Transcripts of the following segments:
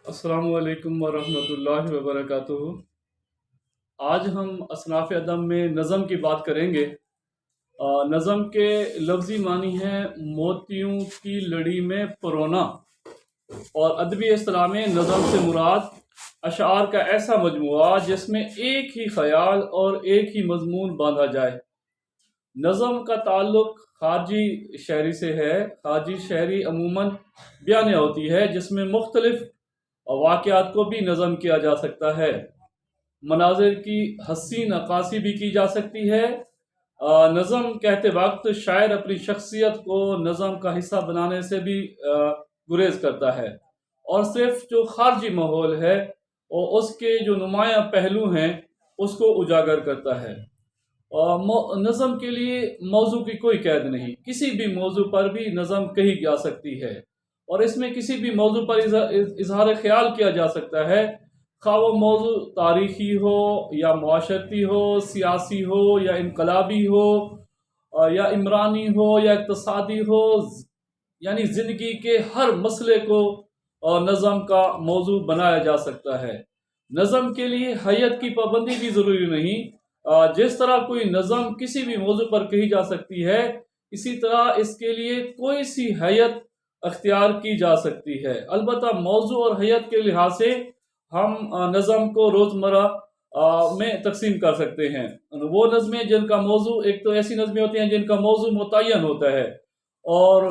अस्सलामु अलैकुम वरहमतुल्लाहि वबरकातुहू। आज हम असनाफ़ अदब में नज़म की बात करेंगे। नज़म के लफ्ज़ी मानी हैं मोतियों की लड़ी में परोना, और अदबी इस्तिलाह में नज़म से मुराद अशआर का ऐसा मजमुआ जिसमें एक ही ख़याल और एक ही मज़मून बांधा जाए। नज़म का ताल्लुक़ खारजी शायरी से है। खारजी शायरी अमूमन बयान होती है जिसमें मुख्तलिफ वाक़यात को भी नज़म किया जा सकता है। मनाज़िर की हसीन नक्काशी भी की जा सकती है। नज़म कहते वक्त शायर अपनी शख्सियत को नज़म का हिस्सा बनाने से भी गुरेज करता है, और सिर्फ जो खारजी माहौल है और उसके जो नुमायाँ पहलू हैं उसको उजागर करता है। नज़म के लिए मौजू की कोई कैद नहीं, किसी भी मौजू पर भी नज़म कही जा सकती है, और इसमें किसी भी मौजू पर इजहार ख्याल किया जा सकता है, खा वो मौजू तारीख़ी हो या मुआशरती हो, सियासी हो या इनकलाबी हो, या इमरानी हो या इक़्तिसादी हो। यानी ज़िंदगी के हर मसले को नज़म का मौजू बनाया जा सकता है। नज़म के लिए हैयत की पाबंदी भी ज़रूरी नहीं। जिस तरह कोई नज़म किसी भी मौजू पर कही जा सकती है, इसी तरह इसके लिए कोई सी हैयत अख्तियार की जा सकती है। अलबत्ता मौजू और हैयत के लिहाज से हम नज़म को रोज़मर्रा में तकसीम कर सकते हैं। वो नज़में जिनका मौजू, एक तो ऐसी नज़में होती हैं जिनका मौजू मुतय्यन होता है, और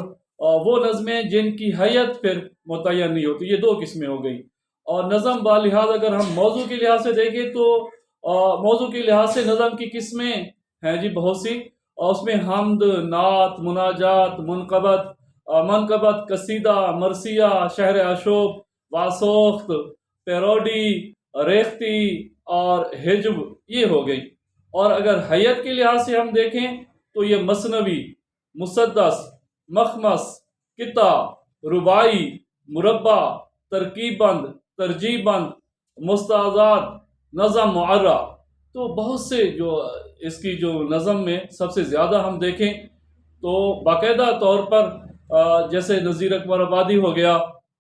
वो नज़में जिनकी हैयत फिर मुतय्यन नहीं होती। ये दो किस्में हो गई। और नज़म बालिहाज अगर हम मौजू के लिहाज से देखें तो मौजू के लिहाज से नज़म की किस्में हैं जी बहुत सी, और उसमें हमद, नात, मुनाजात, मनकबत, कसीदा, मरसिया, शहर अशोक, वासोख्त, पैरोडी, रेख्ती और हिज्ब, ये हो गई। और अगर हैयत के लिहाज से हम देखें तो ये मसनवी, मुसद्दस, मखमस, किता, रुबाई, मुरब्बा, तरकीबबंद, तरजीबबंद, मुस्ताज़ात, नज़म मुअर्रा। तो बहुत से जो इसकी जो नज़म में सबसे ज़्यादा हम देखें तो बाकायदा तौर पर जैसे नज़ीर अकबर आबादी हो गया,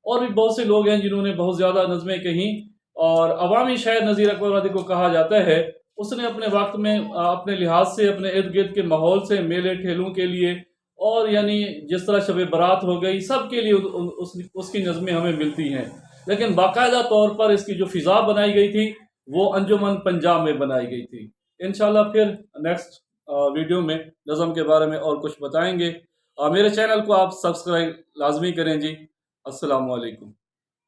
और भी बहुत से लोग हैं जिन्होंने बहुत ज़्यादा नज़में कहीं, और अवामी शायर नज़ीर अकबर आबादी को कहा जाता है। उसने अपने वक्त में अपने लिहाज से अपने इर्द गिर्द के माहौल से मेले ठेलों के लिए, और यानी जिस तरह शब बारात हो गई, सब के लिए उसकी नज़में हमें मिलती हैं। लेकिन बाकायदा तौर पर इसकी जो फ़िज़ा बनाई गई थी वो अंजुमन पंजाब में बनाई गई थी। इंशाल्लाह फिर नेक्स्ट वीडियो में नज़म के बारे में और कुछ बताएंगे। मेरे चैनल को आप सब्सक्राइब लाजमी करें जी। अस्सलामु अलैकुम।